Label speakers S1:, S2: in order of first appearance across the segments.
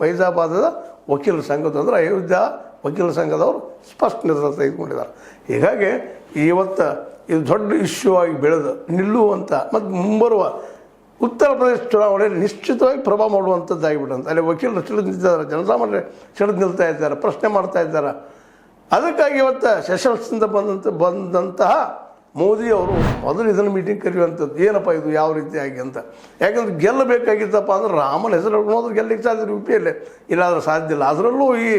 S1: ಫೈಜಾಬಾದದ ವಕೀಲರ ಸಂಘದ ಅಂದರೆ ಅಯೋಧ್ಯ ವಕೀಲರ ಸಂಘದವರು ಸ್ಪಷ್ಟ ನಿರ್ಧಾರ ತೆಗೆದುಕೊಂಡಿದ್ದಾರೆ. ಹೀಗಾಗಿ ಇವತ್ತು ಇದು ದೊಡ್ಡ ಇಶ್ಯೂ ಆಗಿ ಬೆಳೆದು ನಿಲ್ಲುವಂಥ ಮತ್ತು ಮುಂಬರುವ ಉತ್ತರ ಪ್ರದೇಶ ಚುನಾವಣೆಯಲ್ಲಿ ನಿಶ್ಚಿತವಾಗಿ ಪ್ರಭಾವ ಮಾಡುವಂಥದ್ದಾಗಿಬಿಟ್ಟಂತ. ಅಲ್ಲಿ ವಕೀಲರು ಸಿಡಿದು ನಿಂತಿದ್ದಾರೆ, ಜನಸಾಮಾನ್ಯರು ಸಿಡಿದು ನಿಲ್ತಾ ಇದ್ದಾರೆ, ಪ್ರಶ್ನೆ ಮಾಡ್ತಾ ಇದ್ದಾರೆ. ಅದಕ್ಕಾಗಿ ಇವತ್ತು ಸೆಷನ್ಸಿಂದ ಬಂದಂತಹ ಮೋದಿಯವರು ಮೊದಲು ಇದನ್ನು ಮೀಟಿಂಗ್ ಕರೆಯುವಂಥದ್ದು, ಏನಪ್ಪ ಇದು ಯಾವ ರೀತಿಯಾಗಿ ಅಂತ. ಯಾಕಂದ್ರೆ ಗೆಲ್ಲಬೇಕಾಗಿತ್ತಪ್ಪ ಅಂದ್ರೆ ರಾಮನ ಹೆಸರು ಹೇಳ್ಕೊಂಡು ಗೆಲ್ಲಕ್ಕೆ ಸಾಧ್ಯ, ಯು ಪಿಯಲ್ಲೇ ಇಲ್ಲಾದ್ರೆ ಸಾಧ್ಯ ಇಲ್ಲ. ಅದರಲ್ಲೂ ಈ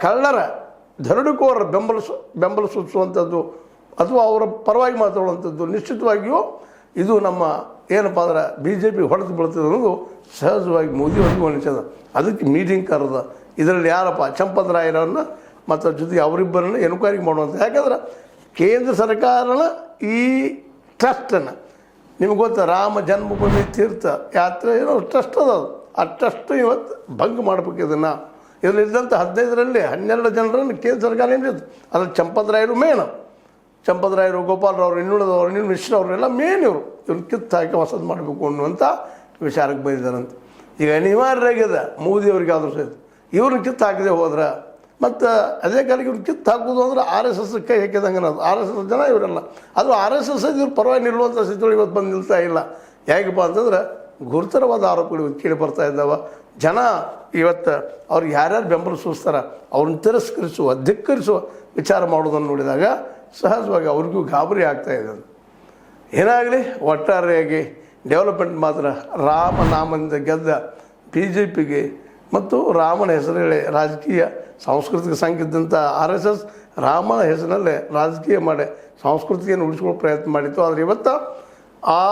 S1: ಕಳ್ಳರ ದರೋಡೆಕೋರರ ಬೆಂಬಲ ಸೂಚಿಸುವಂಥದ್ದು ಅಥವಾ ಅವರ ಪರವಾಗಿ ಮಾತಾಡುವಂಥದ್ದು ನಿಶ್ಚಿತವಾಗಿಯೂ ಇದು ನಮ್ಮ ಏನಪ್ಪ ಅಂದ್ರೆ BJP ಹೊಡೆದು ಬೀಳ್ತದೆ ಅನ್ನೋದು ಸಹಜವಾಗಿ ಮೋದಿಯವರಿಗೂ ಅನಿಸದ. ಅದಕ್ಕೆ ಮೀಟಿಂಗ್ ಕರೆದ. ಇದರಲ್ಲಿ ಯಾರಪ್ಪ ಚಂಪತರಾಯರನ್ನು ಮತ್ತು ಜೊತೆಗೆ ಅವರಿಬ್ಬರನ್ನು ಎನ್ಕ್ವೈರಿ ಮಾಡುವಂಥ. ಯಾಕಂದ್ರೆ ಕೇಂದ್ರ ಸರ್ಕಾರನ ಈ ಟ್ರಸ್ಟನ್ನು ನಿಮ್ಗೆ ಗೊತ್ತಾ, ರಾಮ ಜನ್ಮಭೂಮಿ ತೀರ್ಥ ಯಾತ್ರೆ ಏನೋ ಟ್ರಸ್ಟ್ ಅದ. ಆ ಟ್ರಸ್ಟ್ ಇವತ್ತು ಭಂಗ ಮಾಡಬೇಕು. ಇದರಲ್ಲಿದ್ದಂಥ 15ರಲ್ಲಿ 12 ಜನರನ್ನು ಕೇಂದ್ರ ಸರ್ಕಾರ ಏನಿತ್ತು, ಅದ್ರಲ್ಲಿ ಚಂಪತರಾಯರು ಮೇನ್. ಚಂಪತರಾಯರು, ಗೋಪಾಲರವರು, ಇನ್ನುಳಿದವರು, ಇನ್ನೂ ಮಿಶ್ರ ಅವರೆಲ್ಲ ಮೇನ್. ಇವ್ರನ್ನ ಕಿತ್ತಾಕಿ ಹೊಸದು ಮಾಡಬೇಕು ಅನ್ನುವಂಥ ವಿಚಾರಕ್ಕೆ ಬಂದಿದ್ದಾರಂತೆ. ಈಗ ಅನಿವಾರ್ಯವಾಗಿದೆ ಮೋದಿಯವ್ರಿಗೆ ಆದರೂ ಸಹಿತ ಇವ್ರನ್ನ ಕಿತ್ತು ಹಾಕದೆ ಹೋದ್ರೆ ಮತ್ತು ಅದೇ ಕಾಲಕ್ಕೆ ಇವ್ರು ಕಿತ್ತು ಹಾಕೋದು ಅಂದ್ರೆ RSS ಕೈ ಹಾಕಿದಂಗೆ ಅನ್ನೋದು. RSS ಜನ ಇವರೆಲ್ಲ ಅದು RSS ಇವ್ರ ಪರವಾಗಿ ನಿಲ್ಲುವಂಥ ಸ್ಥಿತಿಗಳು ಇವತ್ತು ಬಂದು ನಿಲ್ತಾ ಇಲ್ಲ. ಹೇಗಪ್ಪ ಅಂತಂದ್ರೆ ಗುರುತರವಾದ ಆರೋಪಗಳು ಇವತ್ತು ಕೇಳಿ ಬರ್ತಾ ಇದ್ದಾವೆ. ಜನ ಇವತ್ತು ಅವ್ರಿಗೆ ಯಾರ್ಯಾರು ಬೆಂಬಲ ಸೂಚಿಸ್ತಾರೆ ಅವ್ರನ್ನ ತಿರಸ್ಕರಿಸುವ ಧಿಕ್ಕರಿಸುವ ವಿಚಾರ ಮಾಡೋದನ್ನು ನೋಡಿದಾಗ ಸಹಜವಾಗಿ ಅವ್ರಿಗೂ ಗಾಬರಿ ಆಗ್ತಾಯಿದೆ. ಏನಾಗಲಿ, ಒಟ್ಟಾರೆಯಾಗಿ ಡೆವಲಪ್ಮೆಂಟ್ ಮಾತ್ರ ರಾಮನಾಮದಿಂದ ಗೆದ್ದ BJPಗೆ ಮತ್ತು ರಾಮನ ಹೆಸರಲ್ಲಿ ರಾಜಕೀಯ ಸಾಂಸ್ಕೃತಿಕ ಸಂಘ RSS ರಾಮನ ಹೆಸರಿನಲ್ಲೇ ರಾಜಕೀಯ ಮಾಡಿ ಸಂಸ್ಕೃತಿಯನ್ನು ಉಳಿಸ್ಕೊಳ್ಳೋ ಪ್ರಯತ್ನ ಮಾಡಿತ್ತು. ಆದರೆ ಇವತ್ತು ಆ